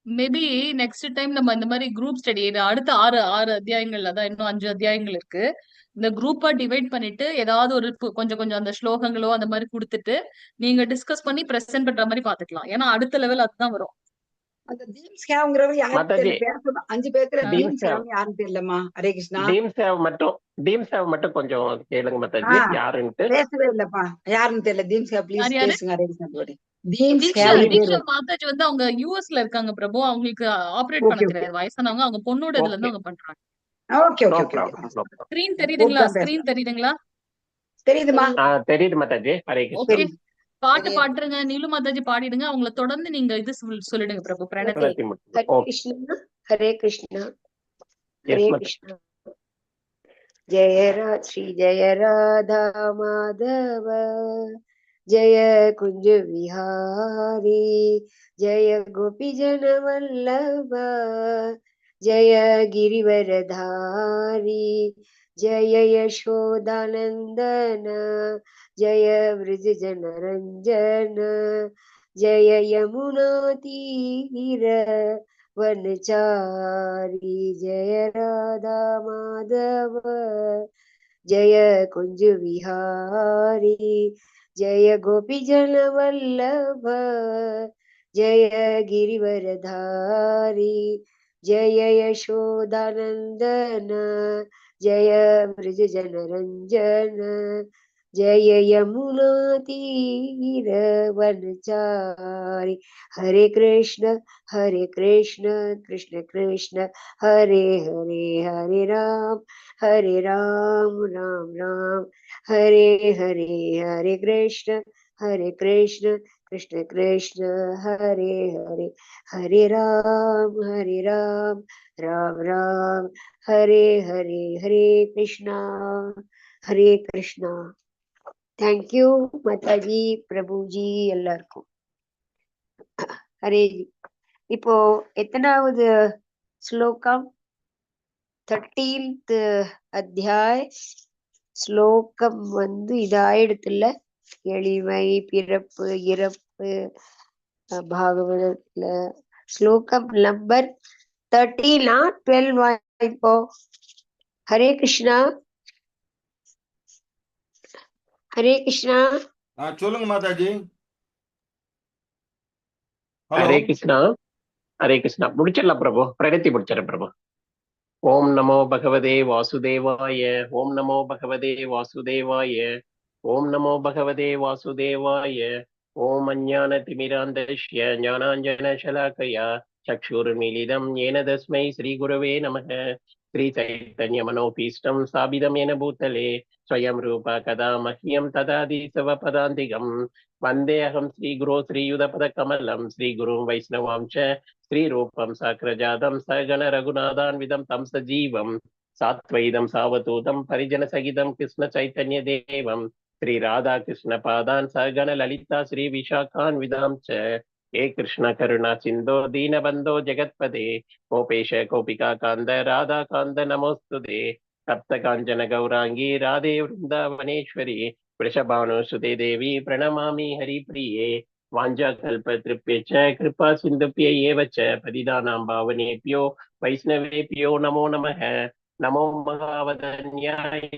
Maybe next time நம்ம இந்த மாதிரி குரூப் ஸ்டடி அடுத்த ஆறு ஆறு அத்தியாயங்கள், அதான் இன்னும் 5 அத்தியாயங்கள் இருக்கு. இந்த குரூப்பா டிவைட் பண்ணிட்டு ஏதாவது ஒரு கொஞ்சம் கொஞ்சம் அந்த ஸ்லோகங்களோ அந்த மாதிரி கொடுத்துட்டு நீங்க டிஸ்கஸ் பண்ணி பிரசன்ட் பண்ற மாதிரி பாத்துக்கலாம். ஏன்னா அடுத்த லெவல் அதுதான் வரும். அந்த தீம் சேவ்ங்கிறவர் யாரும் மாதாஜி தெரியல. பேர் சொன்னா 5 பேர்த்துல டீம் தீம் சேவ் சேவ் யாரும் தெரியலம்மா. ஹரே கிருஷ்ணா. டீம் சேவ் மட்டும் கொஞ்சம் கேளுங்க மாதாஜி ஆஹ் யாருன்ட்டு. பேசவே இல்லப்பா, யாருன்னு தெரியல. தீம் சேவ் ப்ளீஸ் யார் யாரு? பேசுங்க. ஹரே கிருஷ்ணா போடி. தீம் தீக்ஷா சேவ்னு டீம் பேரு. தீக்ஷா மாதாஜி வந்து அவங்க யூஎஸ்ல இருக்காங்க பிரபு. அவங்களுக்கு ஆபரேட் பண்ண ஓகே ஓகே தெரியாது, வயசானவங்க. அவங்க பொண்ணோட இதுல ஓகே, இருந்து அவங்க பண்றாங்க. Okay no okay okay okay. Problem, no problem. Screen நான் தெரியுதுங்களா? கூப்பிட்டு ஸ்கிரீன் பேசுறேன். தெரியுதுங்களா? தெரியுதுமா? தெரியுது மாதாஜி. ஹரே கிருஷ்ணா. ஓகே, தெரியுது. பாட்டு ஹரே பாட்டுருங்க. நீலு மாதாஜி பாடிடுங்க. அவங்கள தொடர்ந்து நீங்க இது சொல்லிடுங்க பிரபு, பிரணத்தி. பிரதி மட்டும். हरे ஓகே, कृष्णा हरे कृष्णा எஸ் हरे மாதாஜி. कृष्णा। जय श्री जय राधा माधव, जय कुंज विहारी, जय गोपी जन वल्लभ, जय गिरिवरधारी, जय यशोदानंदन, जय वृज जन रंजन, जय यमुना तीर वनचारी, जय राधा माधव, जय कुंज विहारी, जय गोपी जन वल्लभ, जय गिरिवरधारी, जय यशोदानंदन, जय वृज जन रंजन, जय यमुना तीर वनचारी। हरे कृष्ण कृष्ण कृष्ण हरे हरे, हरे राम राम राम हरे हरे, हरे कृष्ण कृष्ण कृष्ण हरे हरे, हरे राम राम राम हरे हरे, हरे कृष्णा தேங்க்யூ மாதாஜி, பிரபுஜி, எல்லாருக்கும் ஹரே. இப்போ எத்தனாவது ஸ்லோகம்? 13th அத்தியாய ஸ்லோகம் வந்து இதாயிடுத்துல, எளிமை, பிறப்பு, இறப்பு, பாகவதத்துல ஸ்லோகம் நம்பர் 13 12 இப்போ. ஹரே கிருஷ்ணா, ஹரே கிருஷ்ணா. சொல்லுங்க மாதாஜி. ஹரே கிருஷ்ணா, ஹரே கிருஷ்ணா. முடிச்சிடலாம் பிரபு, பிரகத்தி முடிச்சிடறேன் பிரபு. ஓம் நமோ பகவதே வாசுதேவாய, ஓம் நமோ பகவதே வாசுதேவாய, ஓம் நமோ பகவதே வாசுதேவாய, ஓம் அஞ்ஞான திமிராந்தஸ்ய ஞானாஞ்சன சலாக்கயா சக்ஷுர்மிலிதம் ஏன தஸ்மை ஸ்ரீ குரவே நமக. ஸ்ரீ சைத்தன்ய மனோபீஷ்டம் ஸ்தாபிதம் ஏன பூத்தலே ஸ்வயம் ரூப கதா மஹ்யம் ததாதி சவபதாந்திகம் வந்தே அகம் ஸ்ரீ குரு ஸ்ரீயுதபத கமலம் ஸ்ரீ குரு வைஷ்ணவாம் ச ஸ்ரீரூபம் சாக்ரஜாதம் சகன ரகுநாதான்விதம் தம் சஜீவம் சாத்வைதம் சாவதூதம் பரிஜன சகிதம் கிருஷ்ண சைத்தன்ய தேவம் ஸ்ரீ ராதா கிருஷ்ண பாதான் சகன லலிதா ஸ்ரீ விஷாகான் விதாம் ச. हे कृष्ण करुणा सिंधो दीनबंधो जगत्पदे गोपेश गोपिका कांद राधा कांद नमोस्तुते सप्त कांचन गौरांगी राधे वृंदावनेश्वरी वृषभानुसुते देवी प्रणमामि हरिप्रिये वाञ्छाकल्पतृभ्य च कृपा सिन्धुभ्य एव च पतितानां पावनेभ्यो वैष्णवेभ्यो नमो नमः। नमो महावदन्याय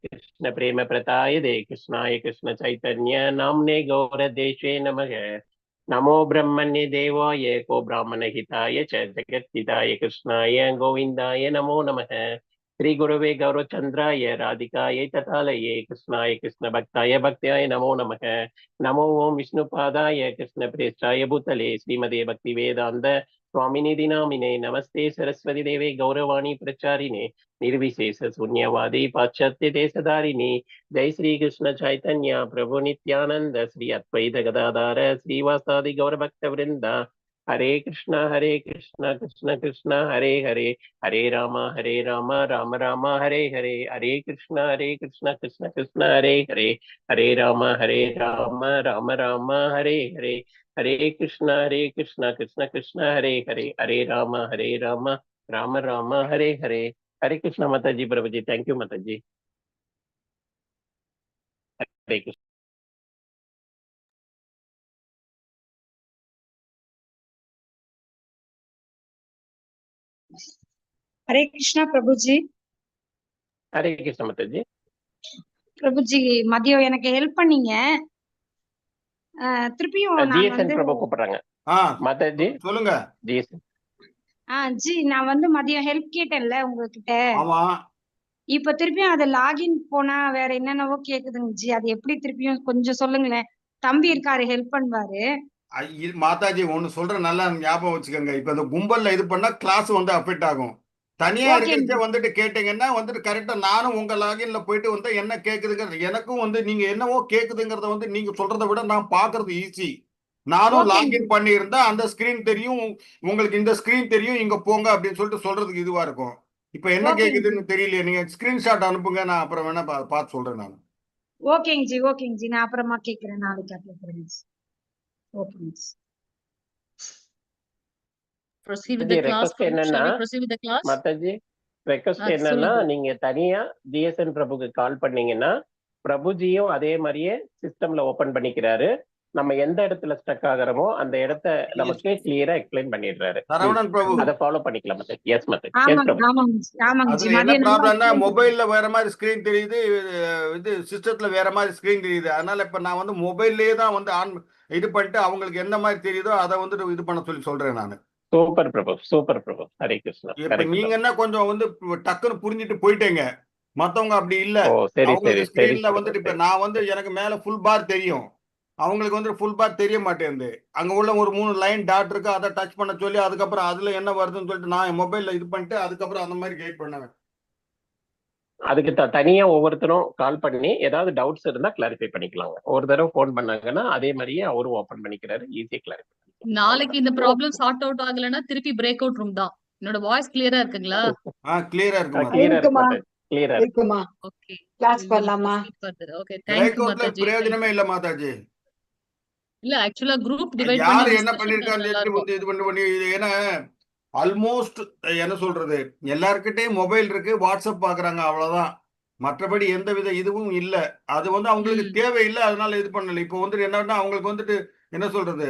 कृष्ण प्रेम प्रताय दे कृष्णाय कृष्ण चैतन्य नाम्ने गौरदेशे नमः। नमो ब्रह्मण्य देवाय को ब्राह्मण हिताय च जगद्हिताय कृष्णाय गोविन्दाय नमो नमः। श्री गुरुवे गौरचंद्राय राधिकाय तथालये कृष्णाय कृष्ण भक्ताय भक्त्याय नमो नमः। नमो ओं विष्णुपादाय कृष्ण प्रेष्ठाय भूतले श्रीमदे भक्ति वेदांत स्वामिनिधि नामिने नमस्ते सरस्वती देवे गौरवाणी प्रचारिणे निर्विशेष शून्यवादी पाश्चात्य देशधारिणी। जय श्री कृष्ण चैतन्य प्रभु नित्यानंद श्री अद्वैत गदाधर श्रीवासादि गौर भक्त वृंदा। हरे कृष्ण कृष्ण कृष्ण हरे हरे, हरे राम राम राम हरे हरे, हरे कृष्ण कृष्ण कृष्ण हरे हरे, हरे राम राम राम हरे हरे, हरे कृष्ण कृष्ण कृष्ण हरे हरे, हरे राम राम राम हरे हरे। हरे कृष्ण माता जी, प्रभु जी, थैंक यू माता जी। हरे कृष्ण। हरे कृष्णा प्रभुजी. ஹரே கிருஷ்ண மாதாஜி. பிரபுஜி மதியம் எனக்கு ஹெல்ப் பண்ணீங்க. திருப்பியும் நான் ஜிஎஸ்என் வந்து பிரபு கூப்பிடுறாங்க ஆ மாதாஜி. சொல்லுங்க. ஜிஎஸ்என். ஜி நான் வந்து மதியம் ஹெல்ப் கேட்டேன்ல உங்ககிட்ட. ஆமா, இப்ப திருப்பியும் அதை லாகின் போனா வேற என்னென்னவோ கேக்குதுங்க ஜி. அது எப்படி திருப்பியும் கொஞ்சம் சொல்லுங்களேன். தம்பி இருக்காரு ஹெல்ப் பண்ணுவாரு. மாதாஜி ஒண்ணு சொல்றேன், நல்லா ஞாபகம் வச்சுக்கோங்க. இப்ப இந்த கும்பல்ல இது பண்ணா கிளாஸ் வந்து அஃபெக்ட் ஆகும். தனியா ஓகே இருக்கிறச்சே வந்துட்டு கேட்டீங்கன்னா வந்துட்டு கரெக்டா நானும் உங்க லாகின்ல போயிட்டு வந்து என்ன கேக்குதுங்கிறது எனக்கும் வந்து நீங்க என்னவோ கேக்குதுங்கிறத வந்து நீங்க சொல்றதை விட நான் பாக்குறது ஈஸி. நானும் ஓகேங்க லாகின் பண்ணியிருந்தா அந்த ஸ்கிரீன் தெரியும், உங்களுக்கு இந்த ஸ்கிரீன் தெரியும், இங்க போங்க அப்படின்னு சொல்லிட்டு சொல்றதுக்கு இதுவா இருக்கும். இப்ப என்ன ஓகேங்க ஜி. கேக்குதுன்னு தெரியலையே, நீங்க ஸ்கிரீன்ஷாட் அனுப்புங்க, நான் அப்புறம் வேணா பார்த்து சொல்றேன் நான். ஓகேங்க ஜி. ஓகேங்க ஜி. நான் அப்புறமா கேக்குறேன், நாளைக்கு கேக்குறேன் ஜி. ஓகேங்க G. proceed with the class. Request Prabhu. என்னன்னா Shall we proceed with the class? Mataji, request என்னன்னா சொல்லுங்க. நீங்க தனியா ஜிஎஸ்என் பிரபுக்கு கால் பண்ணீங்கன்னா பிரபுஜியும் அதே மாதிரியே சிஸ்டம்ல ஓபன் பண்ணிக்கிறாரு. நம்ம எந்த இடத்துல ஸ்டக் ஆகிறோமோ அந்த இடத்த நமக்கு கிளியரா எக்ஸ்பிளைன் பண்ணிடுறாரு. சரவணன் பிரபு, அதை ஃபாலோ பண்ணிக்கலாம் மாதாஜி. எஸ் மாதாஜி. எஸ் ஆமாங்க பிரபு. ஆமாங்க ஜி. ஆமாங்க ஜி. அதுல என்ன மதியம் நல்லா ப்ராப்ளம்னா explain மொபைல்ல வேற மாதிரி ஸ்கிரீன் தெரியுது, இது சிஸ்டத்துல வேற மாதிரி ஸ்கிரீன் தெரியுது. அதனால இப்ப நான் வந்து மொபைல்லயே தான் வந்து ஆன் இது பண்ணிட்டு அவங்களுக்கு என்ன மாதிரி தெரியுதோ அதை வந்துட்டு இது பண்ண சொல்றேன் நான். சூப்பர் பிரபு, சூப்பர் பிரபு. ஹரே கிருஷ்ணா. இப்ப கரெக்ட் நீங்க பிரபு. என்ன கொஞ்சம் வந்து டக்குன்னு புரிஞ்சுட்டு போயிட்டீங்க, மத்தவங்க அப்படி இல்ல. ஓ சரி சரி அவங்களுக்கு சரி ஸ்கிரீன்ல பிரபு. வந்துட்டு இப்ப சரி. நான் வந்து எனக்கு மேல ஃபுல் பார் தெரியும், அவங்களுக்கு வந்து ஃபுல் பார் தெரிய மாட்டேங்குது. அங்க உள்ள ஒரு 3 லைன் டாட் இருக்கு, அதை டச் பண்ண சொல்லி அதுக்கப்புறம் அதுல என்ன வருதுன்னு சொல்லிட்டு நான் என் மொபைல்ல இது பண்ணிட்டு அதுக்கப்புறம் அந்த மாதிரி கைட் பண்ணுவேன். அதுக்கு தனியா ஒவ்வொருத்தரும் கால் பண்ணி ஏதாவது டவுட்ஸ் இருந்தா கிளாரிஃபை பண்ணிக்கலாங்க. ஒரு தடவை ஃபோன் பண்ணாங்கன்னா அதே மாதிரியே அவரும் ஓபன் பண்ணிக்கிறாரு, ஈஸியா கிளாரிஃபை பண்ணிக்கலாம். நாளைக்கு இந்த அவ்வளவுதான். ப்ராப்ளம் சார்ட் அவுட் ஆகலைன்னா திருப்பி பிரேக் அவுட் ரூம் தான். என்னோட வாய்ஸ் கிளியரா இருக்குங்களா? கிளியரா இருக்கு மாதாஜி. கிளியரா இருக்கு இருக்குமா மாதாஜி. கிளியரா இருக்கு. இருக்குமா ஓகே. கிளாஸ் We will பண்ணலாமா? proceed further. Okay. Thank break you அவுட்ல மாதாஜி. Thank பிரயோஜனமே you. இல்ல மாதாஜி. இல்ல ஆக்சுவலா குரூப் டிவைட் பண்ணி யாரு என்ன டிஸ்கஷன் பண்ணிருக்கான்னு நல்லா சொல்லிட்டு இருக்கும். வந்து இது பண்ணி இது ஏன்னா ஆல்மோஸ்ட் என்ன சொல்றது, எல்லாருக்கிட்டையும் மொபைல் இருக்கு, வாட்ஸ்அப் பாக்குறாங்க, அவ்வளவுதான். மற்றபடி எந்த வித இதுவும் இல்ல. அது வந்து அவங்களுக்கு ம். தேவையில்லை, அதனால இது பண்ணல. இப்போ வந்துட்டு என்னன்னா அவங்களுக்கு வந்துட்டு என்ன சொல்றது,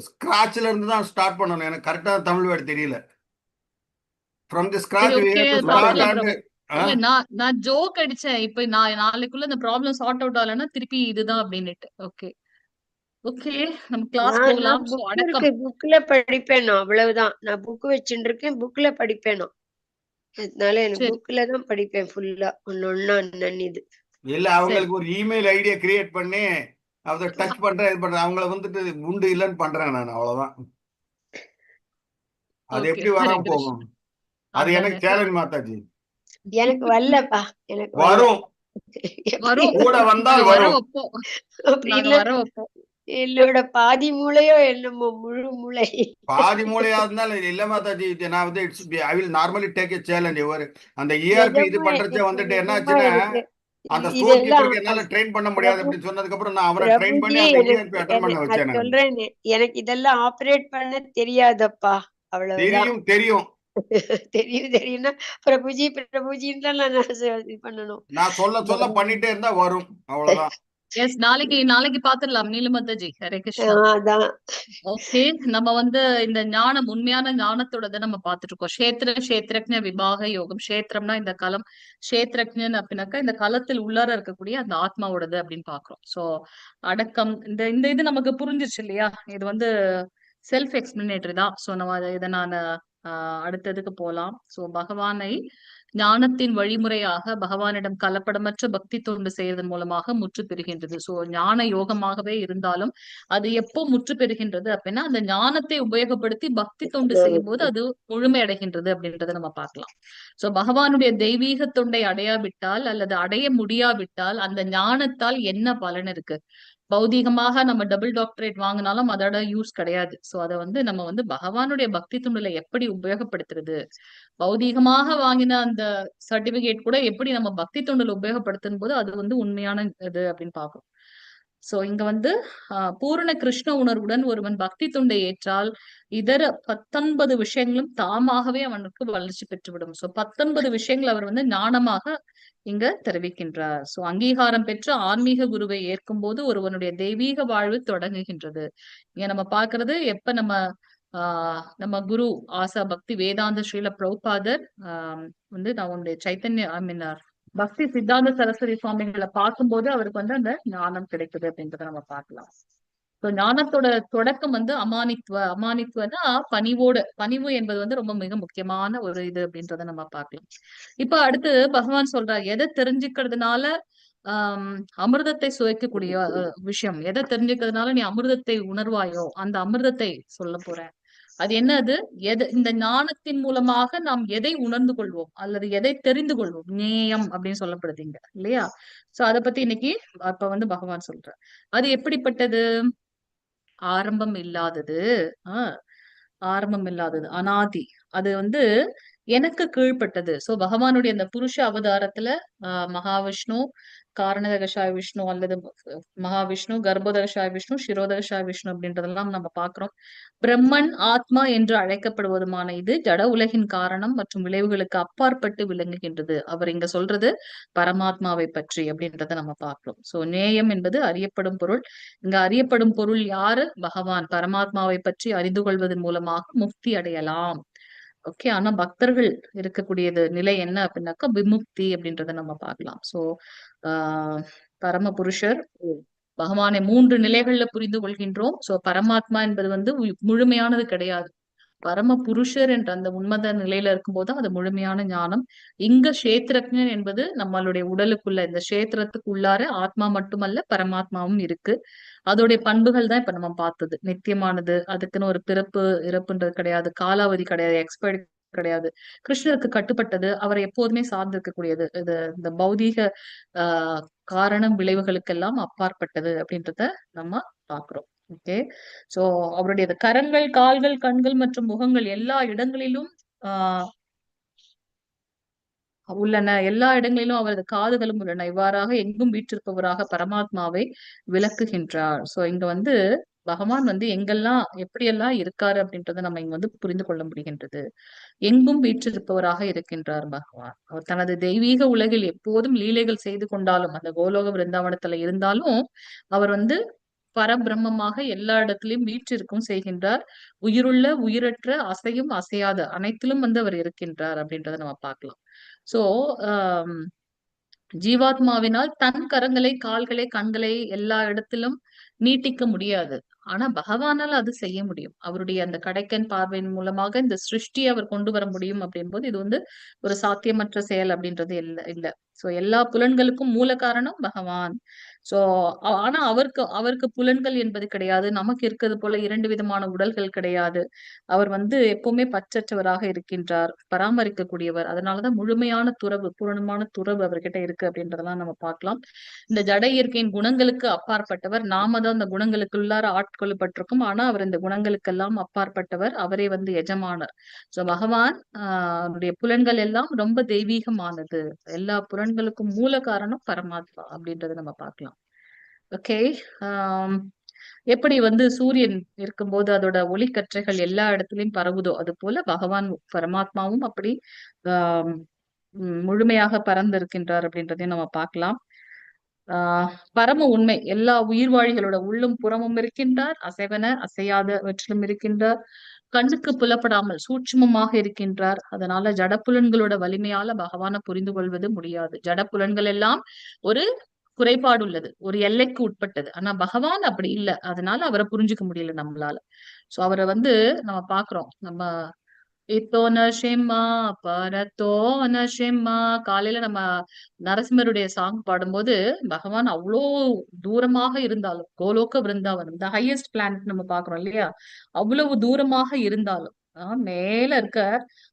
ஸ்கிராச்ல இருந்து தான் ஸ்டார்ட் பண்ணணும். எனக்கு கரெக்டா தமிழ் வேர்டு தெரியல. ஃப்ரம் தி சரி scratch we okay. have to அது start பாத்துக்கலாம் and பிரபு. இல்ல நான் ஜோக் அடிச்சேன். இப்ப நான் நாளைக்குள்ள இந்த ப்ராப்ளம் சார்ட் அவுட் ஆகலைன்னா திருப்பி இதுதான் அப்படின்னுட்டு. Okay okay. நம்ம கிளாஸ் நான் போகலாம். சோ புக் அடக்கம். இருக்கு, புக்ல படிப்பேன் நான், அவ்வளவுதான். நான் புக் வச்சுட்டு இருக்கேன், புக்ல படிப்பேன் நான். அதனால எனக்கு சரி புக்ல தான் படிப்பேன் ஃபுல்லா, ஒன்னொன்னா இது. இல்ல சரி அவங்களுக்கு ஒரு இமெயில் ஐடியா கிரியேட் பண்ணி அதை டச் பண்றேன், இது பண்றேன், அவங்கள வந்துட்டு உண்டு இல்லைன்னு பண்றேன் நான், அவ்வளவுதான். அது ஓகே. எப்படி ஹரே வராம கிருஷ்ணா. போகும்? அது அதானே. எனக்கு சேலஞ்ச் மாதாஜி. எனக்கு வரலப்பா, எனக்கு வரல. வரும், எப்படி வரும். கூட நாங்க வந்தால் வர வரும். வைப்போம். அப்படி நாங்க இல்ல, வர வைப்போம். என்னோட பாதி மூளையோ என்னமோ முழு மூளை. பாதி மூலையா இருந்தாலும் இல்ல மாதாஜி, இது நான் வந்து I will normally take a challenge. ஒரு அந்த இஆர்பி இது நிஜமா பண்றச்ச இப்ப வந்துட்டு என்ன நிஜமா ஆச்சுன்னா, எனக்கு அந்த ஸ்டோர் இதெல்லாம் கீப்பருக்கு என்னால ட்ரெயின் பண்ண முடியாது பிரபு அப்படின்னு சொன்னதுக்கு அப்புறம் நான் அவரை ட்ரெயின் பண்ணி பிரபுஜி, அந்த எனக்கு இஆர்பி அட்டன் பண்ண நான் வச்சேன் நான். சொல்றேன், எனக்கு இதெல்லாம் ஆபரேட் பண்ண தெரியாதப்பா, அவ்வளவுதான். தெரியும் தெரியும், தெரியும்னா பிரபுஜி பிரபுஜின்னு தான் நான் இது பண்ணணும். நான் சொல்ல பண்ணிட்டே இருந்தா வரும், அவ்வளவுதான். எஸ் நாளைக்கு பாத்துடலாம். நீலமத்தாஜி. ஹரே கிருஷ்ணா. அதான் ஓகே. நம்ம வந்து இந்த ஞானம், உண்மையான ஞானத்தோட நம்ம பார்த்துட்டு இருக்கோம். கஷேத்திரஜ்ஞ விபாக யோகம். கஷேத்திரம்னா இந்த களம், கஷேத்திரஜ்ஞன் அப்படின்னாக்கா இந்த களத்தில் உள்ளார இருக்கக்கூடிய அந்த ஆத்மாவோடது அப்படின்னு பாக்குறோம். சோ அடக்கம், இந்த இந்த இது நமக்கு புரிஞ்சிருச்சு இல்லையா? இது வந்து செல்ஃப் எக்ஸ்பிளனேட்டரி தான். சோ நம்ம இதை நான் அடுத்ததுக்கு போலாம். சோ பகவானை ஞானத்தின் வழிமுறையாக பகவானிடம் கலப்படமற்ற பக்தி தொண்டு செய்வதன் மூலமாக முற்று பெறுகின்றது. சோ ஞான யோகமாகவே இருந்தாலும் அது எப்போ முற்று பெறுகின்றது அப்படின்னா அந்த ஞானத்தை உபயோகப்படுத்தி பக்தி தொண்டு செய்யும் போது அது முழுமை அடைகின்றது அப்படின்றத நம்ம பார்க்கலாம். சோ பகவானுடைய தெய்வீக தொண்டை அடையாவிட்டால் அல்லது அடைய முடியாவிட்டால் அந்த ஞானத்தால் என்ன பலன் இருக்கு? பௌதீகமாக நம்ம டபுள் டாக்டரேட் வாங்கினாலும் அதோட யூஸ் கிடையாது. சோ அதை வந்து நம்ம வந்து பகவானுடைய பக்தி தொண்டுல எப்படி உபயோகப்படுத்துறது, பௌதீகமாக வாங்கின அந்த சர்டிபிகேட் கூட எப்படி நம்ம பக்தி தொண்டுல உபயோகப்படுத்தும் போது அது வந்து உண்மையான இது அப்படின்னு பார்க்கணும். சோ இங்க வந்து பூரண கிருஷ்ண உணர்வுடன் ஒருவன் பக்தி தொண்டை ஏற்றால் இதர 19 விஷயங்களும் தாமாகவே அவனுக்கு வளர்ச்சி பெற்றுவிடும். சோ 19 விஷயங்கள் அவர் வந்து ஞானமாக இங்க தெரிவிக்கின்றார். சோ அங்கீகாரம் பெற்ற ஆன்மீக குருவை ஏற்கும் போது ஒருவனுடைய தெய்வீக வாழ்வு தொடங்குகின்றது. இங்க நம்ம பாக்குறது எப்ப நம்ம நம்ம குரு ஆசா பக்தி வேதாந்த ஸ்ரீல பிரபுபாதர் வந்து நான் உங்களுடைய சைத்தன்ய பக்தி சித்தாந்த சரஸ்வதி சுவாமிகளை பார்க்கும்போது அவருக்கு வந்து அந்த ஞானம் கிடைக்குது அப்படின்றத நம்ம பார்க்கலாம். ஸோ ஞானத்தோட தொடக்கம் வந்து அமானித்துவனா பணிவு என்பது வந்து ரொம்ப மிக முக்கியமான ஒரு இது அப்படின்றத நம்ம பார்க்கலாம். இப்ப அடுத்து பகவான் சொல்றார், எதை தெரிஞ்சுக்கிறதுனால அமிர்தத்தை சுவைக்கக்கூடிய விஷயம், எதை தெரிஞ்சுக்கிறதுனால நீ அமிர்தத்தை உணர்வாயோ அந்த அமிர்தத்தை சொல்ல போறேன். அது என்னது? இந்த ஞானத்தின் மூலமாக நாம் எதை உணர்ந்து கொள்வோம் அல்லது எதை தெரிந்து கொள்வோம், நேயம் அப்படின்னு சொல்லப்படுதுங்க இல்லையா? சோ அதை பத்தி இன்னைக்கு அப்ப வந்து பகவான் சொல்ற, அது எப்படிப்பட்டது? ஆரம்பம் இல்லாதது, ஆரம்பம் இல்லாதது, அனாதி. அது வந்து எனக்கு கீழ்ப்பட்டது. சோ பகவானுடைய அந்த புருஷ அவதாரத்துல மகாவிஷ்ணு, காரணதகசாய விஷ்ணு அல்லது மகாவிஷ்ணு, கர்ப்போதகசாய விஷ்ணு, சிரோதகசாய விஷ்ணு அப்படின்றதெல்லாம் நம்ம பாக்குறோம். பிரம்மன் ஆத்மா என்று அழைக்கப்படுவதுமான இது ஜட உலகின் காரணம் மற்றும் விளைவுகளுக்கு அப்பாற்பட்டு விளங்குகின்றது. அவர் இங்க சொல்றது பரமாத்மாவை பற்றி அப்படின்றத நம்ம பார்க்கிறோம். சோ நேயம் என்பது அறியப்படும் பொருள். இங்க அறியப்படும் பொருள் யாரு? பகவான். பரமாத்மாவை பற்றி அறிந்து கொள்வதன் மூலமாக முக்தி அடையலாம். ஓகே, ஆனா பக்தர்கள் இருக்கக்கூடியது நிலை என்ன அப்படின்னாக்கா விமுக்தி அப்படின்றத நம்ம பார்க்கலாம். சோ பரம புருஷர் பகவானை 3 நிலைகள்ல புரிந்து கொள்கின்றோம். சோ பரமாத்மா என்பது வந்து முழுமையானது கிடையாது. பரம புருஷர் என்ற அந்த உண்மத நிலையில இருக்கும்போது அது முழுமையான ஞானம். இங்க கஷேத்திரஜன் என்பது நம்மளுடைய உடலுக்குள்ள, இந்த கஷேத்திரத்துக்கு உள்ளார ஆத்மா மட்டுமல்ல பரமாத்மாவும் இருக்கு. அதோடைய பண்புகள் தான் இப்ப நம்ம பார்த்தது. நித்தியமானது, அதுக்குன்னு ஒரு பிறப்பு இறப்புன்றது கிடையாது, காலாவதி கிடையாது, எக்ஸ்பைரி கிடையாது, கிருஷ்ணருக்கு கட்டுப்பட்டது, அவரை எப்போதுமே சார்ந்து இருக்கக்கூடியது, இந்த பௌதீக காரணம் விளைவுகளுக்கெல்லாம் அப்பாற்பட்டது அப்படின்றத நம்ம பாக்குறோம். ஓகே, சோ அவருடைய கரங்கள், கால்கள், கண்கள் மற்றும் முகங்கள் எல்லா இடங்களிலும் உள்ளன. எல்லா இடங்களிலும் அவரது காதுகளும் உள்ளன. இவ்வாறாக எங்கும் வீற்றிருப்பவராக பரமாத்மாவை விளக்குகின்றார். சோ இங்க வந்து பகவான் வந்து எங்கெல்லாம் எப்படியெல்லாம் இருக்காரு அப்படின்றத நம்ம இங்க வந்து புரிந்து கொள்ள முடிகின்றது. எங்கும் வீற்றிருப்பவராக இருக்கின்றார் பகவான். அவர் தனது தெய்வீக உலகில் எப்போதும் லீலைகள் செய்து கொண்டாலும், அந்த கோலோக விருந்தாவனத்துல இருந்தாலும் அவர் வந்து பரபிரம்மமாக எல்லா இடத்திலும் வீற்றிருக்கும் செய்கின்றார். உயிருள்ள, உயிரற்ற, அசையும் அசையாத அனைத்திலும் வந்து அவர் இருக்கின்றார் அப்படின்றத நம்ம பார்க்கலாம். சோ ஜீவாத்மாவினால் தன் கரங்களை, கால்களை, கண்களை எல்லா இடத்திலும் நீட்டிக்க முடியாது. ஆனா பகவானால் அது செய்ய முடியும். அவருடைய அந்த கடைக்கன் பார்வையின் மூலமாக இந்த சிருஷ்டியை அவர் கொண்டு வர முடியும் அப்படின் போது இது வந்து ஒரு சாத்தியமற்ற செயல் அப்படின்றது இல்ல. சோ எல்லா புலன்களுக்கும் மூல காரணம் பகவான். சோ ஆனா அவருக்கு புலன்கள் என்பது கிடையாது. நமக்கு இருக்கிறது போல 2 விதமான உடல்கள் கிடையாது. அவர் வந்து எப்பவுமே பற்றற்றவராக இருக்கின்றார், பராமரிக்கக்கூடியவர். அதனாலதான் முழுமையான துறவு, பூரணமான துறவு அவர்கிட்ட இருக்கு அப்படின்றதெல்லாம் நம்ம பார்க்கலாம். இந்த ஜட இயற்கையின் குணங்களுக்கு அப்பாற்பட்டவர். நாம தான் அந்த குணங்களுக்குள்ளார ஆட்கொள்ளப்பட்டிருக்கும். ஆனா அவர் இந்த குணங்களுக்கெல்லாம் அப்பாற்பட்டவர். அவரே வந்து எஜமானர். சோ பகவான் அவருடைய புலன்கள் எல்லாம் ரொம்ப தெய்வீகமானது. எல்லா புலன்களுக்கும் மூல காரணம் பரமாத்மா அப்படின்றத நம்ம பார்க்கலாம். ஓகே, எப்படி வந்து சூரியன் இருக்கும்போது அதோட ஒளிக்கற்றைகள் எல்லா இடத்துலயும் பரவுதோ அது போல பகவான் பரமாத்மாவும் அப்படி முழுமையாக பறந்து இருக்கின்றார் அப்படின்றதையும் நம்ம பார்க்கலாம். பரம உண்மை, எல்லா உயிர்வாழிகளோட உள்ளும் புறமும் இருக்கின்றார். அசைவன அசையாதவற்றிலும் இருக்கின்றார். கண்ணுக்கு புலப்படாமல் சூட்சுமமாக இருக்கின்றார். அதனால ஜடப்புலன்களோட வலிமையால பகவானை புரிந்து கொள்வது முடியாது. ஜடப்புலன்கள் எல்லாம் ஒரு குறைபாடு உள்ளது, ஒரு எல்லைக்கு உட்பட்டது. ஆனா பகவான் அப்படி இல்லை. அதனால அவரை புரிஞ்சுக்க முடியல நம்மளால. சோ அவரை வந்து நம்ம பாக்குறோம். நம்ம இத்தோ நஷிம்மா பரத்தோ நஷிம்மா காலையில நம்ம நரசிம்மருடைய சாங் பாடும்போது பகவான் அவ்வளோ தூரமாக இருந்தாலும், கோலோக விருந்தாவனம், இந்த ஹையஸ்ட் பிளானட் நம்ம பாக்குறோம் இல்லையா, அவ்வளவு தூரமாக இருந்தாலும் மேல இருக்க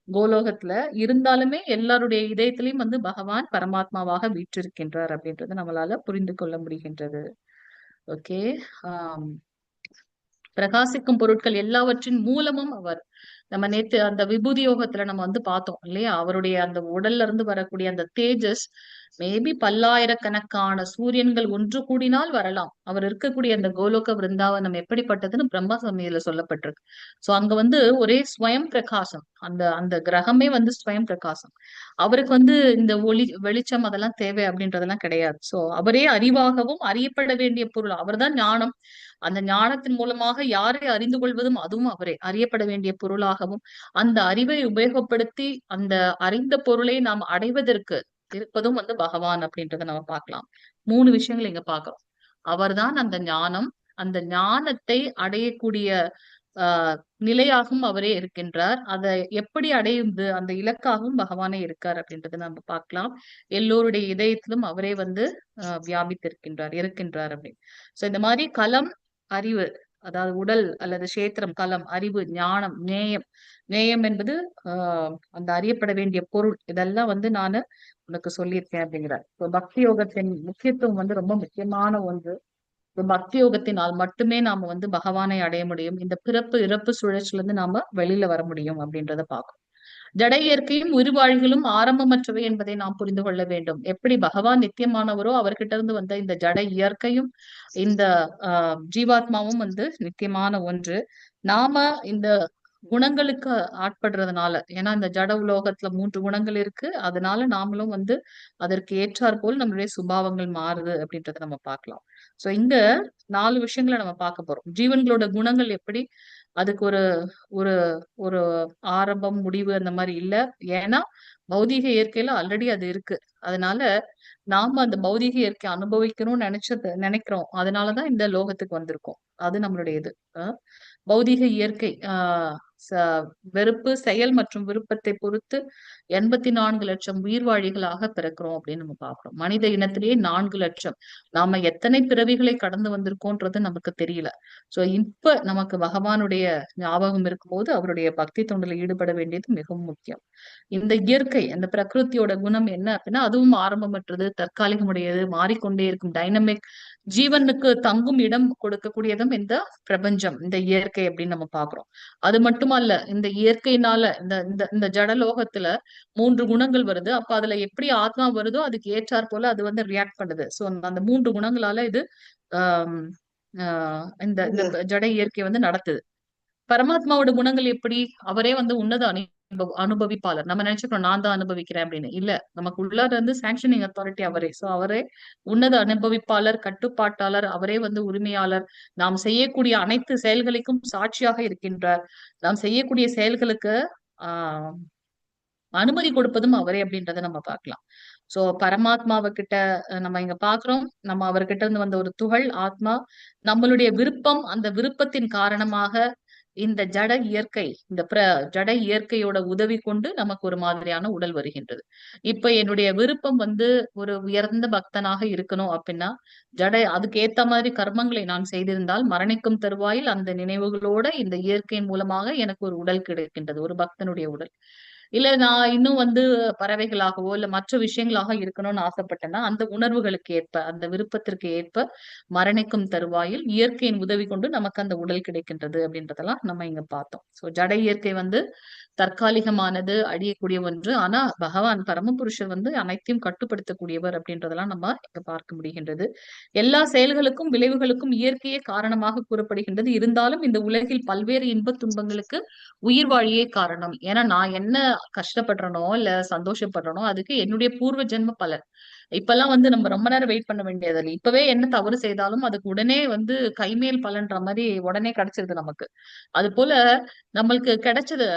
கோலோகத்துல இருந்தாலுமே எல்லாருடைய இதயத்திலையும் வந்து பகவான் பரமாத்மாவாக வீற்றிருக்கின்றார் அப்படின்றது நம்மளால புரிந்து கொள்ள முடிகின்றது. ஓகே, பிரகாசிக்கும் பொருட்கள் எல்லாவற்றின் மூலமும் அவர். நம்ம நேத்து அந்த விபூதி யோகத்துல நம்ம வந்து பார்த்தோம் இல்லையா, அவருடைய அந்த உடல்ல இருந்து வரக்கூடிய அந்த தேஜஸ் மேபி பல்லாயிரக்கணக்கான சூரியன்கள் ஒன்று கூடினால் வரலாம். அவர் இருக்கக்கூடிய அந்த கோலோக விருந்தாவனம் எப்படிப்பட்டதுன்னு பிரம்ம சமயத்துல சொல்லப்பட்டிருக்கு. சோ அங்க வந்து ஒரே ஸ்வயம் பிரகாசம். அந்த கிரகமே வந்து ஸ்வயம் பிரகாசம். அவருக்கு வந்து இந்த வெளிச்சம் அதெல்லாம் தேவை அப்படின்றதெல்லாம் கிடையாது. சோ அவரே அறிவாகவும் அறியப்பட வேண்டிய பொருள். அவர்தான் ஞானம். அந்த ஞானத்தின் மூலமாக யாரை அறிந்து கொள்வதும் அதுவும் அவரே, அறியப்பட வேண்டிய பொருளாகவும் அந்த அறிவை உபயோகப்படுத்தி அந்த அறிந்த பொருளை நாம் அடைவதற்கு இருப்பதும் வந்து பகவான் அப்படின்றத நம்ம பார்க்கலாம். 3 விஷயங்கள் இங்க பார்க்கிறோம். அவர்தான் அந்த ஞானம், அந்த ஞானத்தை அடையக்கூடிய நிலையாகவும் அவரே இருக்கின்றார். அதை எப்படி அடையுது அந்த இலக்காகவும் பகவானே இருக்கார் அப்படின்றத நம்ம பார்க்கலாம். எல்லோருடைய இதயத்திலும் அவரே வந்து இருக்கின்றார் அப்படின்னு. சோ இந்த மாதிரி களம், அறிவு, அதாவது உடல் அல்லது கஷேத்திரம், களம், அறிவு, ஞானம், நேயம். நேயம் என்பது அந்த அறியப்பட வேண்டிய பொருள். இதெல்லாம் வந்து நானு உனக்கு சொல்லியிருக்கேன் அப்படிங்கிறார். இப்போ பக்தி யோகத்தின் முக்கியத்துவம் வந்து ரொம்ப முக்கியமான ஒன்று. பக்தி யோகத்தினால் மட்டுமே நாம வந்து பகவானை அடைய முடியும். இந்த பிறப்பு இறப்பு சுழற்சியில இருந்து நாம வெளியில வர முடியும் அப்படின்றத பார்க்கணும். ஜட இயற்கையும் உயிர்வாழ்களும் ஆரம்பமற்றவை என்பதை நாம் புரிந்து கொள்ள வேண்டும். எப்படி பகவான் நித்தியமானவரோ அவர்கிட்ட இருந்து வந்த இந்த ஜட இயற்கையும் இந்த ஜீவாத்மாவும் வந்து நித்தியமான ஒன்று. நாம இந்த குணங்களுக்கு ஆட்படுறதுனால, ஏன்னா இந்த ஜட உலோகத்துல 3 குணங்கள் இருக்கு, அதனால நாமளும் வந்து அதற்கு ஏற்றாற் போல் நம்மளுடைய சுபாவங்கள் மாறுது அப்படின்றத நம்ம பார்க்கலாம். சோ இங்க 4 விஷயங்களை நம்ம பார்க்க போறோம். ஜீவன்களோட குணங்கள் எப்படி, அதுக்கு ஒரு ஒரு ஒரு ஆரம்பம், முடிவு அந்த மாதிரி இல்ல. ஏன்னா பௌதீக இயற்கையில ஆல்ரெடி அது இருக்கு. அதனால நாம அந்த பௌதீக இயற்கை அனுபவிக்கணும்னு நினைக்கிறோம். அதனாலதான் இந்த லோகத்துக்கு வந்திருக்கோம். அது நம்மளுடைய இது. பௌதீக இயற்கை வெறுப்பு, செயல் மற்றும் விருப்பத்தை பொறுத்து 84 லட்சம் உயிர்வாழிகளாக பிறக்கிறோம் அப்படின்னு நம்ம பார்க்கிறோம். மனித இனத்திலேயே 4 லட்சம். நாம எத்தனை பிறவிகளை கடந்து வந்திருக்கோன்றது நமக்கு தெரியல. சோ இப்ப நமக்கு பகவானுடைய ஞாபகம் இருக்கும்போது அவருடைய பக்தி தொண்டில் ஈடுபட வேண்டியது மிகவும் முக்கியம். இந்த இயற்கை, அந்த பிரகிருத்தியோட குணம் என்ன அப்படின்னா, அதுவும் ஆரம்பமற்றது, தற்காலிகமுடையது, மாறிக்கொண்டே இருக்கும், டைனமிக். ஜீவனுக்கு தங்கும் இடம் கொடுக்கக்கூடியதும் இந்த பிரபஞ்சம், இந்த இயற்கை அப்படின்னு நம்ம பாக்குறோம். அது மட்டுமல்ல, இந்த இயற்கையினால இந்த இந்த இந்த ஜடலோகத்துல 3 குணங்கள் வருது. அப்ப அதுல எப்படி ஆத்மா வருதோ அதுக்கு ஏற்றாற் போல அது வந்து ரியாக்ட் பண்ணுது. சோ அந்த 3 குணங்களால இது இந்த ஜட இயற்கை வந்து நடத்துது. பரமாத்மாவோட குணங்கள் எப்படி, அவரே வந்து உன்னத அனுபவிப்பாளர். நம்ம நினைச்சுக்கிறோம் நான் தான் அனுபவிக்கிறேன் அப்படின்னு. இல்ல, நமக்கு உள்ளார வந்து சாங்ஷனிங் அத்தாரிட்டி அவரே. சோ அவரே உன்னத அனுபவிப்பாளர், கட்டுப்பாட்டாளர், அவரே வந்து உரிமையாளர். நாம் செய்யக்கூடிய அனைத்து செயல்களுக்கும் சாட்சியாக இருக்கின்றார். நாம் செய்யக்கூடிய செயல்களுக்கு அனுமதி கொடுப்பதும் அவரே அப்படின்றத நம்ம பார்க்கலாம். சோ பரமாத்மாவை கிட்ட நம்ம இங்க பாக்குறோம், நம்ம அவர்கிட்ட இருந்து வந்த ஒரு துகள் ஆத்மா. நம்மளுடைய விருப்பம், அந்த விருப்பத்தின் காரணமாக இந்த ஜட இயற்கை, இந்த ஜட இயற்கையோட உதவி கொண்டு நமக்கு ஒரு மாதிரியான உடல் வருகின்றது. இப்ப என்னுடைய விருப்பம் வந்து ஒரு உயர்ந்த பக்தனாக இருக்கணும் அப்படின்னா, அதுக்கு ஏத்த மாதிரி கர்மங்களை நான் செய்திருந்தால் மரணிக்கும் தருவாயில் அந்த நினைவுகளோட இந்த இயற்கையின் மூலமாக எனக்கு ஒரு உடல் கிடைக்கின்றது, ஒரு பக்தனுடைய உடல். இல்ல நான் இன்னும் வந்து பறவைகளாகவோ இல்ல மற்ற விஷயங்களாக இருக்கணும்னு ஆசைப்பட்டேன்னா, அந்த உணர்வுகளுக்கு ஏற்ப, அந்த விருப்பத்திற்கு ஏற்ப மரணிக்கும் தருவாயில் இயற்கையின் உதவி கொண்டு நமக்கு அந்த உடல் கிடைக்கின்றது அப்படின்றதெல்லாம் நம்ம இங்க பார்த்தோம். சோ ஜட இயற்கை வந்து தற்காலிகமானது, அழியக்கூடிய ஒன்று. ஆனா பகவான் பரமபுருஷர் வந்து அனைத்தையும் கட்டுப்படுத்தக்கூடியவர் அப்படின்றதெல்லாம் நம்ம இங்க பார்க்க முடிகின்றது. எல்லா செயல்களுக்கும் விளைவுகளுக்கும் இயற்கையே காரணமாக கூறப்படுகின்றது. இருந்தாலும் இந்த உலகில் பல்வேறு இன்ப துன்பங்களுக்கு உயிர் வாழியே காரணம். ஏன்னா நான் என்ன கஷ்டப்படுறனோ இல்ல சந்தோஷப்படுறனோ அதுக்கு என்னுடைய பூர்வ ஜென்ம பலன். இப்பெல்லாம் வந்து நம்ம ரொம்ப நேரம் வெயிட் பண்ண வேண்டியதில்லை. இப்பவே என்ன தவறு செய்தாலும் அதுக்கு உடனே வந்து கைமேல் பலன்ற மாதிரி உடனே கிடைச்சிருது நமக்கு. அது போல நம்மளுக்கு கிடைச்சது.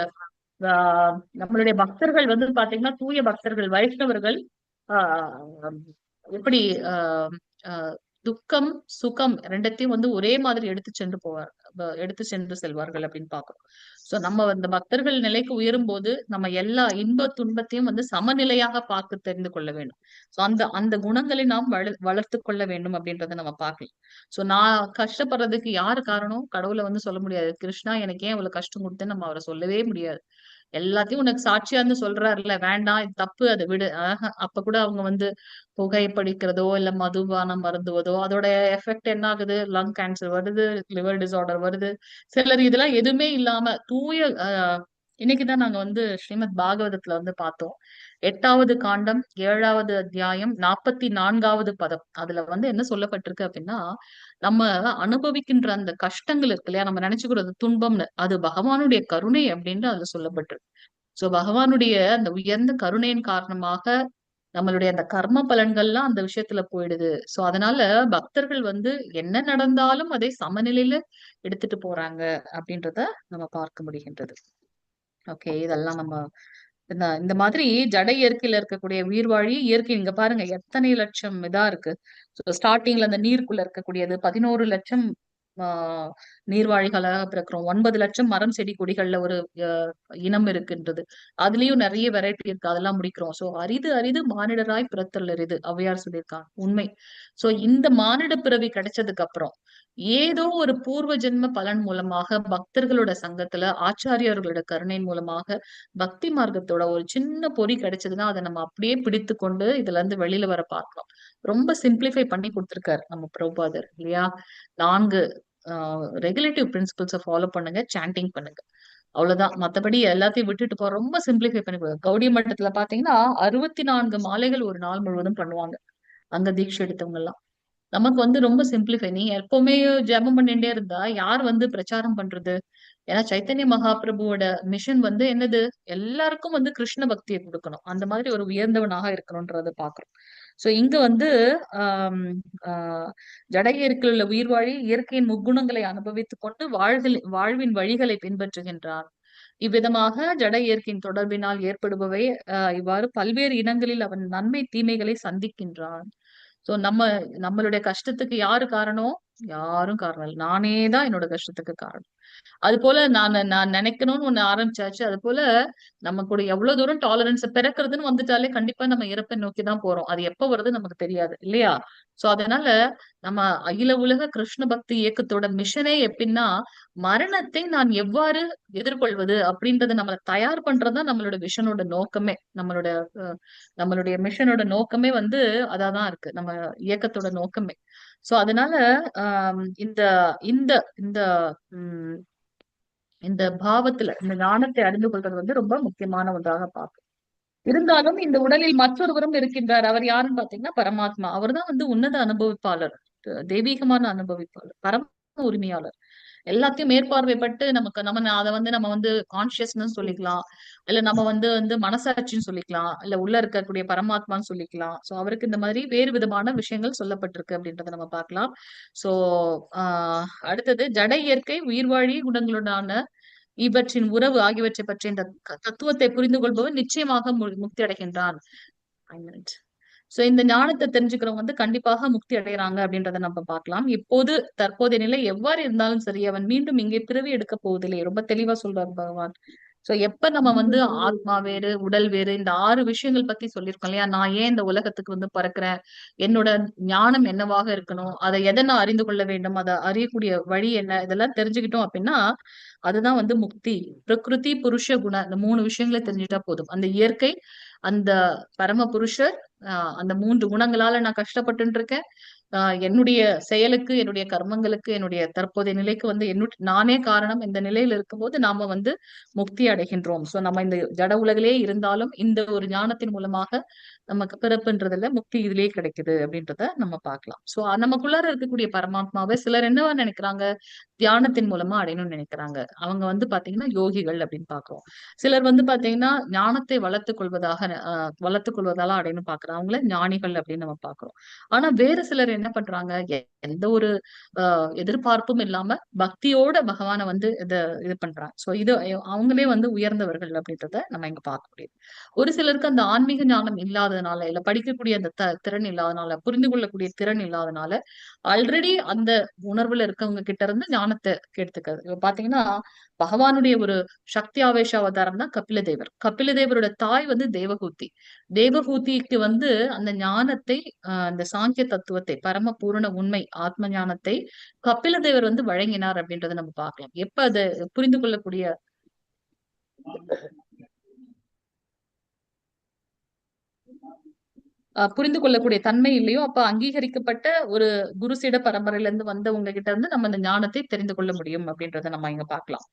நம்மளுடைய பக்தர்கள் வந்து பாத்தீங்கன்னா தூய பக்தர்கள், வைஷ்ணவர்கள் எப்படி துக்கம் சுகம் ரெண்டத்தையும் வந்து ஒரே மாதிரி எடுத்து சென்று செல்வார்கள் அப்படின்னு பாக்குறோம். சோ நம்ம இந்த பக்தர்கள் நிலைக்கு உயரும் போது நம்ம எல்லா இன்ப துன்பத்தையும் வந்து சமநிலையாக பார்க்க தெரிந்து கொள்ள வேண்டும். சோ அந்த குணங்களை நாம் வளர்த்து கொள்ள வேண்டும் அப்படின்றத நம்ம பார்க்கலாம். சோ நான் கஷ்டப்படுறதுக்கு யாரு காரணம்? கடவுளை வந்து சொல்ல முடியாது. கிருஷ்ணா எனக்கு ஏன் இவ்வளவு கஷ்டம் கொடுத்தேன்னு நம்ம அவரை சொல்லவே முடியாது. எல்லாத்தையும் உனக்கு சாட்சியா இருந்து சொல்றாருல்ல, வேண்டாம் இது தப்பு, அதை விடு. அப்ப கூட அவங்க வந்து புகைப்பிடிக்கிறதோ இல்ல மதுபானம் மருந்துவதோ அதோட எஃபெக்ட் என்ன ஆகுது? லங் கேன்சர் வருது, லிவர் டிசார்டர் வருது. சிலர் இதெல்லாம் எதுவுமே இல்லாம தூய இன்னைக்குதான் நாங்க வந்து ஸ்ரீமத் பாகவதத்துல வந்து பார்த்தோம். 8வது காண்டம் 7வது அத்தியாயம் 44வது பதம். அதுல வந்து என்ன சொல்லப்பட்டிருக்கு அப்படின்னா, நம்ம அனுபவிக்கின்ற அந்த கஷ்டங்கள் இருக்கு இல்லையா, நம்ம நினைச்சுக்கிறது துன்பம்னு, அது பகவானுடைய கருணை அப்படின்னு அதுல சொல்லப்பட்டிருக்கு. சோ பகவானுடைய அந்த உயர்ந்த கருணையின் காரணமாக நம்மளுடைய அந்த கர்ம பலன்கள்லாம் அந்த விஷயத்துல போயிடுது. சோ அதனால பக்தர்கள் வந்து என்ன நடந்தாலும் அதை சமநிலையில எடுத்துட்டு போறாங்க அப்படின்றத நம்ம பார்க்க முடிகின்றது. ஓகே, இதெல்லாம் நம்ம இந்த மாதிரி ஜட இயற்கையில இருக்கக்கூடிய உயிர்வாழி இயற்கை இங்க பாருங்க எத்தனை லட்சம் இதா இருக்கு. ஸ்டார்டிங்ல அந்த நீருக்குள்ள இருக்கக்கூடியது 11 லட்சம் நீர்வாழிகளாக பிறக்கிறோம். 9 லட்சம் மரம் செடி கொடிகள்ல ஒரு இனம் இருக்குன்றது. அதுலயும் நிறைய வெரைட்டி இருக்கு. அதெல்லாம் முடிக்கிறோம். சோ அரிது அரிது மானிடராய் பிறத்தல் அரிது ஔவையார் சொல்லியிருக்காங்க. உண்மை. சோ இந்த மானிட பிறவி கிடைச்சதுக்கு அப்புறம் ஏதோ ஒரு பூர்வ ஜென்ம பலன் மூலமாக பக்தர்களோட சங்கத்துல ஆச்சாரியர்களோட கருணையின் மூலமாக பக்தி மார்க்கத்தோட ஒரு சின்ன பொறி கிடைச்சதுன்னா அதை நம்ம அப்படியே பிடித்து கொண்டு இதுல இருந்து வெளியில வர பார்க்கலாம். ரொம்ப சிம்பிளிஃபை பண்ணி கொடுத்திருக்காரு நம்ம பிரபுபாதர் இல்லையா? 4 ரெகுலேட்டிவ் பிரின்சிபல்ஸை ஃபாலோ பண்ணுங்க, சாண்டிங் பண்ணுங்க, அவ்வளவுதான். மத்தபடி எல்லாத்தையும் விட்டுட்டு போற ரொம்ப சிம்பிளிஃபை பண்ணி கௌடிய மட்டத்துல பாத்தீங்கன்னா 64 மாலைகள் ஒரு நாள் முழுவதும் பண்ணுவாங்க அங்க தீட்சை எடுத்தவங்க எல்லாம். நமக்கு வந்து ரொம்ப சிம்பிளிஃபை. நீ எப்பவுமே ஜெபம் பண்ணிட்டே இருந்தா யார் வந்து பிரச்சாரம் பண்றது? ஏன்னா சைத்தன்ய மகாபிரபுவோட மிஷன் வந்து என்னது? எல்லாருக்கும் வந்து கிருஷ்ண பக்தியை கொடுக்கணும், அந்த மாதிரி ஒரு உயர்ந்தவனாக இருக்கணும்ன்றத பாக்குறோம். சோ இங்க வந்து ஆஹ் ஆஹ் ஜட இயற்கையில் உள்ள உயிர் வாழி இயற்கையின் முக்குணங்களை அனுபவித்துக் கொண்டு வாழ்வின் வழிகளை பின்பற்றுகின்றான். இவ்விதமாக ஜட இயற்கையின் தொடர்பினால் ஏற்படுபவை இவ்வாறு பல்வேறு இனங்களில் அவன் நன்மை தீமைகளை சந்திக்கின்றான். சோ நம்மளுடைய கஷ்டத்துக்கு யாரு காரணம்? யாரும் காரணம் இல்லை. நானே தான் என்னோட கஷ்டத்துக்கு காரணம். அது போல நான் நினைக்கணும்னு ஒண்ணு ஆரம்பிச்சாச்சு. அது போல நம்ம கூட எவ்வளவு தூரம் டாலரன்ஸ் பிறக்கிறதுன்னு வந்துட்டாலே கண்டிப்பா நம்ம இறப்பை நோக்கிதான் போறோம். அது எப்ப வருது நமக்கு தெரியாது இல்லையா? சோ அதனால நம்ம அகில உலக கிருஷ்ண பக்தி இயக்கத்தோட மிஷனே எப்படின்னா மரணத்தை நான் எவ்வாறு எதிர்கொள்வது அப்படின்றத நம்மளை தயார் பண்றதுதான் நம்மளோட விஷனோட நோக்கமே. நம்மளுடைய மிஷனோட நோக்கமே வந்து அதாதான் இருக்கு, நம்ம இயக்கத்தோட நோக்கமே. சோ அதனால இந்த இந்த இந்த உம் இந்த பாவத்துல இந்த ஞானத்தை அறிந்து கொள்றது வந்து ரொம்ப முக்கியமான ஒன்றாக பார்க்கும். இருந்தாலும் இந்த உடலில் மற்றொருவரும் இருக்கின்றார். அவர் யாருன்னு பாத்தீங்கன்னா பரமாத்மா. அவர்தான் வந்து உன்னத அனுபவிப்பாளர், தெய்வீகமான அனுபவிப்பாளர், பரம உரிமையாளர். எல்லாத்தையும் மேற்பார்வைப்பட்டு நம்ம வந்து கான்சியஸ்னஸ் சொல்லிக்கலாம், இல்ல நம்ம வந்து மனசாட்சின்னு சொல்லிக்கலாம், இல்ல உள்ள இருக்கக்கூடிய பரமாத்மான்னு சொல்லிக்கலாம். சோ அவருக்கு இந்த மாதிரி வேறு விதமான விஷயங்கள் சொல்லப்பட்டிருக்கு அப்படின்றத நம்ம பார்க்கலாம். சோ அடுத்தது ஜட இயற்கை உயிர்வாழி குணங்களுடான இவற்றின் உறவு ஆகியவற்றை பற்றி இந்த தத்துவத்தை புரிந்து கொள்பவன் நிச்சயமாக முக்தி அடைகின்றான். சோ இந்த ஞானத்தை தெரிஞ்சுக்கிறவங்க வந்து கண்டிப்பாக முக்தி அடைகிறாங்க அப்படின்றத நம்ம பார்க்கலாம். இப்போது தற்போதைய நிலை எவ்வாறு இருந்தாலும் சரி, அவன் மீண்டும் இங்கே பிறவி எடுக்க போவதில்லை. ரொம்ப தெளிவா சொல்றார் பகவான். சோ எப்ப நம்ம வந்து ஆத்மா வேறு உடல் வேறு இந்த 6 விஷயங்கள் பத்தி சொல்லியிருக்கோம் இல்லையா? நான் ஏன் இந்த உலகத்துக்கு வந்து பிறக்கிறேன், என்னோட ஞானம் என்னவாக இருக்கணும், அதை எதை நான் அறிந்து கொள்ள வேண்டும், அதை அறியக்கூடிய வழி என்ன, இதெல்லாம் தெரிஞ்சுக்கிட்டோம் அப்படின்னா அதுதான் வந்து முக்தி. பிரகிருதி புருஷ குண இந்த 3 விஷயங்களை தெரிஞ்சுட்டா போதும். அந்த இயற்கை, அந்த பரம புருஷர், அந்த 3 குணங்களால நான் கஷ்டப்பட்டு இருக்கேன். என்னுடைய செயலுக்கு, என்னுடைய கர்மங்களுக்கு, என்னுடைய தற்போதைய நிலைக்கு வந்து நானே காரணம். இந்த நிலையில இருக்கும்போது நாம வந்து முக்தி அடைகின்றோம். சோ நம்ம இந்த ஜட உலகிலே இருந்தாலும் இந்த ஒரு ஞானத்தின் மூலமாக நமக்கு பிறப்புன்றதுல முக்தி இதுலயே கிடைக்குது அப்படின்றத நம்ம பார்க்கலாம். சோ நமக்குள்ளார இருக்கக்கூடிய பரமாத்மாவை சிலர் என்னவா நினைக்கிறாங்க? தியானத்தின் மூலமா அடையணும்னு நினைக்கிறாங்க. அவங்க வந்து பாத்தீங்கன்னா யோகிகள் அப்படின்னு பாக்குறோம். சிலர் வந்து பாத்தீங்கன்னா ஞானத்தை வளர்த்துக் கொள்வதால அடையணும் பாக்குறாங்க. அவங்கள ஞானிகள் அப்படின்னு நம்ம பாக்குறோம். ஆனா வேற சிலர் என்ன பண்றாங்க? எந்த ஒரு எதிர்பார்ப்பும் இல்லாம பக்தியோட பகவானை வந்து இது பண்றாங்க. சோ இது அவங்களே வந்து உயர்ந்தவர்கள் அப்படின்றத நம்ம இங்க பார்க்க முடியுது. ஒரு சிலருக்கு அந்த ஆன்மீக ஞானம் இல்லாததுனால, இல்ல படிக்கக்கூடிய அந்த திறன் இல்லாதனால, புரிந்து கொள்ளக்கூடிய திறன் இல்லாதனால ஆல்ரெடி அந்த உணர்வுல இருக்கவங்க கிட்ட இருந்து ஞானத்தை எடுத்துக்கிறது. இப்ப பாத்தீங்கன்னா பகவானுடைய ஒரு சக்தி ஆவேச அவதாரம் தான் கபில தேவர். கபில தேவரோட தாய் வந்து தேவகூதி. தேவகூதிக்கு வந்து அந்த ஞானத்தை, அந்த சாங்கிய தத்துவத்தை, பரம பூரண உண்மை ஆத்ம ஞானத்தை கபில தேவர் வந்து வழங்கினார் அப்படின்றத நம்ம பார்க்கலாம். எப்ப அதை புரிந்து கொள்ளக்கூடிய புரிந்து கொள்ளக்கூடிய தன்மை இல்லையோ அப்ப அங்கீகரிக்கப்பட்ட ஒரு குருசிட பரம்பரையில இருந்து வந்தவங்க கிட்ட இருந்து நம்ம இந்த ஞானத்தை தெரிந்து கொள்ள முடியும் அப்படின்றத நம்ம இங்க பார்க்கலாம்.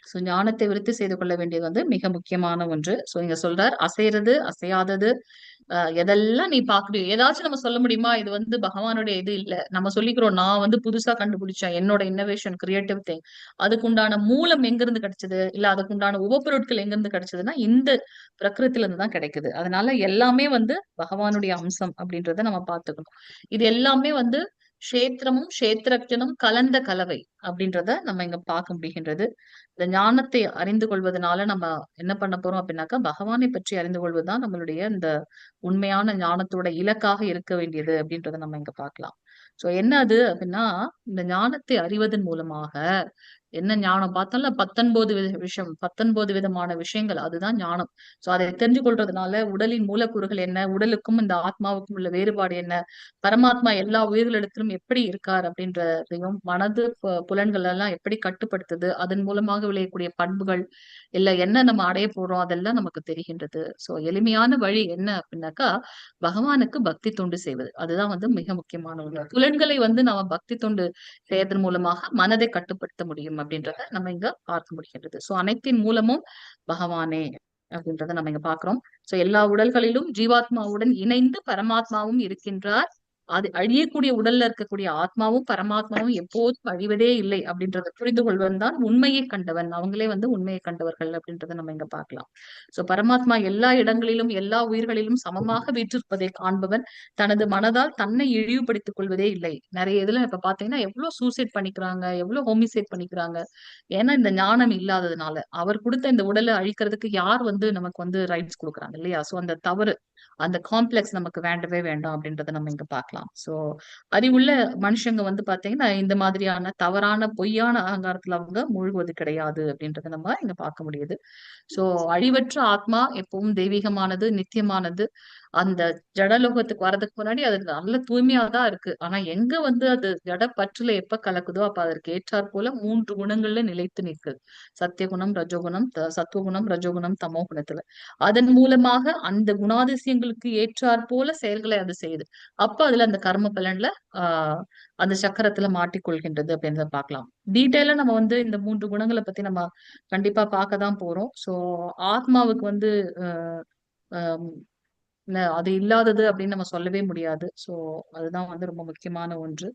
சோ ஞானத்தை விருத்தி செய்து கொள்ள வேண்டியது வந்து மிக முக்கியமான ஒன்று. சோ இங்க சொல்றார் அசைறது அசையாதது எதெல்லாம் நீ பாக்குறியோ ஏதாச்சும் நம்ம சொல்ல முடியுமா இது வந்து பகவானுடைய இது இல்ல. நம்ம சொல்லிக்கிறோம் நான் வந்து புதுசா கண்டுபிடிச்சேன் என்னோட இன்னோவேஷன் கிரியேட்டிவ் திங். அதுக்குண்டான மூலம் எங்க இருந்து கிடைச்சது இல்ல அதுக்குண்டான உபப்பொருட்கள் எங்க இருந்து கிடைச்சதுன்னா இந்த பிரகிருத்தில இருந்து தான் கிடைக்குது. அதனால எல்லாமே வந்து பகவானுடைய அம்சம் அப்படின்றத நம்ம பார்த்துக்கணும். இது எல்லாமே வந்து கஷேத்திரமும் கஷேத்திரஜனும் கலந்த கலவை அப்படின்றத நம்ம இங்க பார்க்க முடிகின்றது. இந்த ஞானத்தை அறிந்து கொள்வதனால நம்ம என்ன பண்ண போறோம் அப்படின்னாக்கா பகவானை பற்றி அறிந்து கொள்வதுதான் நம்மளுடைய இந்த உண்மையான ஞானத்தோட இலக்காக இருக்க வேண்டியது அப்படின்றத நம்ம இங்க பார்க்கலாம். சோ என்ன அது அப்படின்னா இந்த ஞானத்தை அறிவதன் மூலமாக என்ன ஞானம் பார்த்தோம்ல 19 விஷயம் 19 விதமான விஷயங்கள் அதுதான் ஞானம். சோ அதை தெரிஞ்சு கொள்றதுனால உடலின் மூலக்கூறுகள் என்ன உடலுக்கும் இந்த ஆத்மாவுக்கும் உள்ள வேறுபாடு என்ன பரமாத்மா எல்லா உயிர்களிடத்திலும் எப்படி இருக்கார் அப்படின்றதையும் மனது புலன்கள் எல்லாம் எப்படி கட்டுப்படுத்துது அதன் மூலமாக விளையக்கூடிய பண்புகள் இல்ல என்ன நம்ம அடைய போறோம் அதெல்லாம் நமக்கு தெரிகின்றது. சோ எளிமையான வழி என்ன அப்படின்னாக்கா பகவானுக்கு பக்தி தொண்டு செய்வது அதுதான் வந்து மிக முக்கியமான ஒண்ணு. புலன்களை வந்து நம்ம பக்தி தொண்டு செய்யறதன் மூலமாக மனதை கட்டுப்படுத்த முடியும் அப்படின்றத நம்ம இங்க பார்க்க முடிகின்றது. சோ அனைத்தின் மூலமும் பகவானே அப்படின்றத நம்ம இங்க பாக்குறோம். சோ எல்லா உடல்களிலும் ஜீவாத்மாவுடன் இணைந்து பரமாத்மாவும் இருக்கின்றார். அது அழியக்கூடிய உடல்ல இருக்கக்கூடிய ஆத்மாவும் பரமாத்மாவும் எப்போதும் அழிவதே இல்லை அப்படின்றத புரிந்து கொள்வன் தான் உண்மையை கண்டவன். அவங்களே வந்து உண்மையை கண்டவர்கள் அப்படின்றத நம்ம இங்க பார்க்கலாம். சோ பரமாத்மா எல்லா இடங்களிலும் எல்லா உயிர்களிலும் சமமாக வீற்றிருப்பதை காண்பவன் தனது மனதால் தன்னை இழிவுபடுத்திக் கொள்வதே இல்லை. நிறைய இதுல இப்ப பாத்தீங்கன்னா எவ்வளவு சூசைட் பண்ணிக்கிறாங்க எவ்வளவு ஹோமிசைட் பண்ணிக்கிறாங்க. ஏன்னா இந்த ஞானம் இல்லாததுனால அவர் கொடுத்த இந்த உடலை அழிக்கிறதுக்கு யார் வந்து நமக்கு வந்து ரைட்ஸ் கொடுக்குறாங்க இல்லையா. சோ அந்த தவறு அந்த காம்ப்ளெக்ஸ் நமக்கு வேண்டவே வேண்டாம் அப்படின்றத நம்ம இங்க பார்க்கலாம். சோ அறிவுள்ள மனுஷங்க வந்து பாத்தீங்கன்னா இந்த மாதிரியான தவறான பொய்யான அகங்காரத்துல அவங்க மூழ்குவது கிடையாது அப்படின்றத நம்ம இங்க பார்க்க முடியுது. சோ அழிவற்ற ஆத்மா எப்பவும் தெய்வீகமானது நித்தியமானது. அந்த ஜடலோகத்துக்கு வர்றதுக்கு முன்னாடி அது நல்ல தூய்மையாதான் இருக்கு. ஆனா எங்க வந்து அது ஜட பற்றுல எப்ப கலக்குதோ அப்ப அதற்கு ஏற்றாற் போல 3 குணங்கள்ல நிலைத்து நிற்குது. சத்தியகுணம் ரஜோகுணம் சத்துவகுணம் ரஜோகுணம் தமோ குணத்துல. அதன் மூலமாக அந்த குணாதிசயங்களுக்கு ஏற்றாற் போல செயல்களை அது செய்யுது. அப்ப அதுல அந்த கர்ம பலன்ல அந்த சக்கரத்துல மாட்டிக்கொள்கின்றது அப்படின்றத பார்க்கலாம். டீட்டெயிலா நம்ம வந்து இந்த 3 குணங்களை பத்தி நம்ம கண்டிப்பா பார்க்கதான் போறோம். சோ ஆத்மாவுக்கு வந்து அது இல்லாதது அப்படின்னு நம்ம சொல்லவே முடியாது. சோ அதுதான் வந்து ரொம்ப முக்கியமான ஒன்று.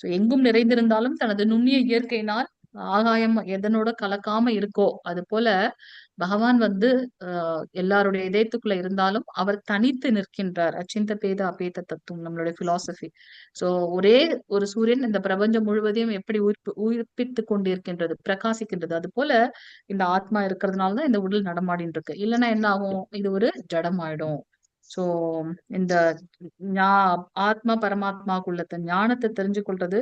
சோ எங்கும் நிறைந்திருந்தாலும் தனது நுண்ணிய இயற்கையினால் ஆகாயம் எதனோட கலக்காம இருக்கோ அது போல பகவான் வந்து எல்லாருடைய இதயத்துக்குள்ள இருந்தாலும் அவர் தனித்து நிற்கின்றார். அச்சிந்த பேத அபேத தத்துவம் நம்மளுடைய பிலாசபி. சோ ஒரே ஒரு சூரியன் இந்த பிரபஞ்சம் முழுவதையும் எப்படி உயிர்ப்பித்து கொண்டிருக்கின்றது பிரகாசிக்கின்றது அது போல இந்த ஆத்மா இருக்கிறதுனாலதான் இந்த உடல் நடமாடின்னு இருக்கு. இல்லைன்னா என்ன ஆகும் இது ஒரு ஜடம் ஆயிடும். சோ இந்த ஆத்மா பரமாத்மாக்குள்ள ஞானத்தை தெரிஞ்சு கொள்றது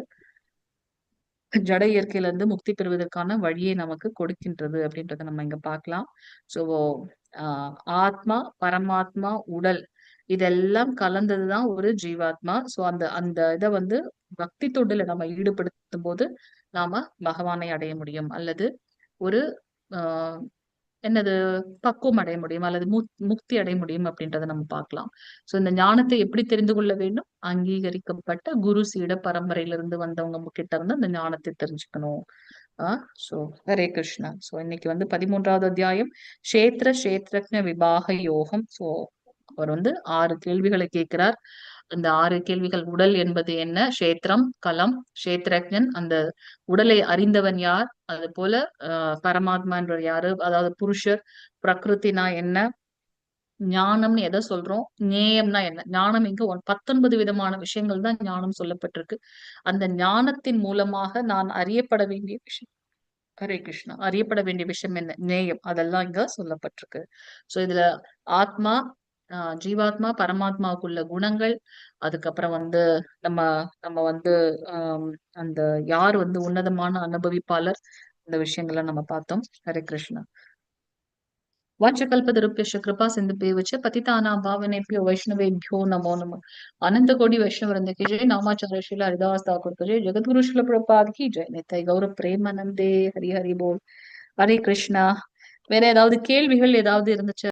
ஜட இயற்கையில இருந்து முக்தி பெறுவதற்கான வழியை நமக்கு கொடுக்கின்றது அப்படின்றத நம்ம இங்க பார்க்கலாம். சோ ஆத்மா பரமாத்மா உடல் இதெல்லாம் கலந்ததுதான் ஒரு ஜீவாத்மா. சோ அந்த அந்த இதை வந்து பக்தி தொண்டுல நம்ம ஈடுபடுத்தும் போது நாம பகவானை அடைய முடியும் அல்லது ஒரு என்னது பக்குவம் அடைய முடியும் அல்லது முக்தி அடைய முடியும் அப்படின்றத நம்ம பார்க்கலாம். சோ இந்த ஞானத்தை எப்படி தெரிந்து கொள்ள வேண்டும் அங்கீகரிக்கப்பட்ட குரு சீட பரம்பரையிலிருந்து வந்தவங்க கிட்ட இருந்து அந்த ஞானத்தை தெரிஞ்சுக்கணும். சோ ஹரே கிருஷ்ணா. சோ இன்னைக்கு வந்து 13வது அத்தியாயம் கஷேத்திர விபாக யோகம். சோ அவர் வந்து 6 கேள்விகளை கேட்கிறார். அந்த 6 கேள்விகள் உடல் என்பது என்ன கஷேத்திரம் கலம் கஷேத்திரஜன் அந்த உடலை அறிந்தவன் யார் அது போல பரமாத்மா என்ற யாரு அதாவது புருஷர் பிரகிருத்தினா என்ன ஞானம்னு எதை சொல்றோம் நேயம்னா என்ன ஞானம் இங்க 19 விதமான விஷயங்கள் தான் ஞானம் சொல்லப்பட்டிருக்கு. அந்த ஞானத்தின் மூலமாக நான் அறியப்பட வேண்டிய விஷயம் ஹரே கிருஷ்ணா அறியப்பட வேண்டிய விஷயம் என்ன நேயம் அதெல்லாம் இங்க சொல்லப்பட்டிருக்கு. சோ இதுல ஆத்மா ஜீவாத்மா பரமாத்மாவுக்குள்ள குணங்கள் அதுக்கப்புறம் வந்து நம்ம நம்ம வந்து அந்த யார் வந்து உன்னதமான அனுபவிப்பாளர் இந்த விஷயங்களை நம்ம பார்த்தோம். ஹரே கிருஷ்ணா. वाचकल्पतरुभ्यश्च कृपा सिन्धुभ्यश्च पतितानां पावनेभ्यो वैष्णवेभ्यो नमो नमः। अनंत कोटि वैष्णव वृंद की जय। नामाचार्य श्रील हरिदास ठाकुर की जय। जगतगुरु श्रील प्रभुपाद की जय। नित्य गौर प्रेमानंदे हरि हरि बोल. हरे कृष्णा. வேற ஏதாவது கேள்விகள் ஏதாவது இருந்துச்சு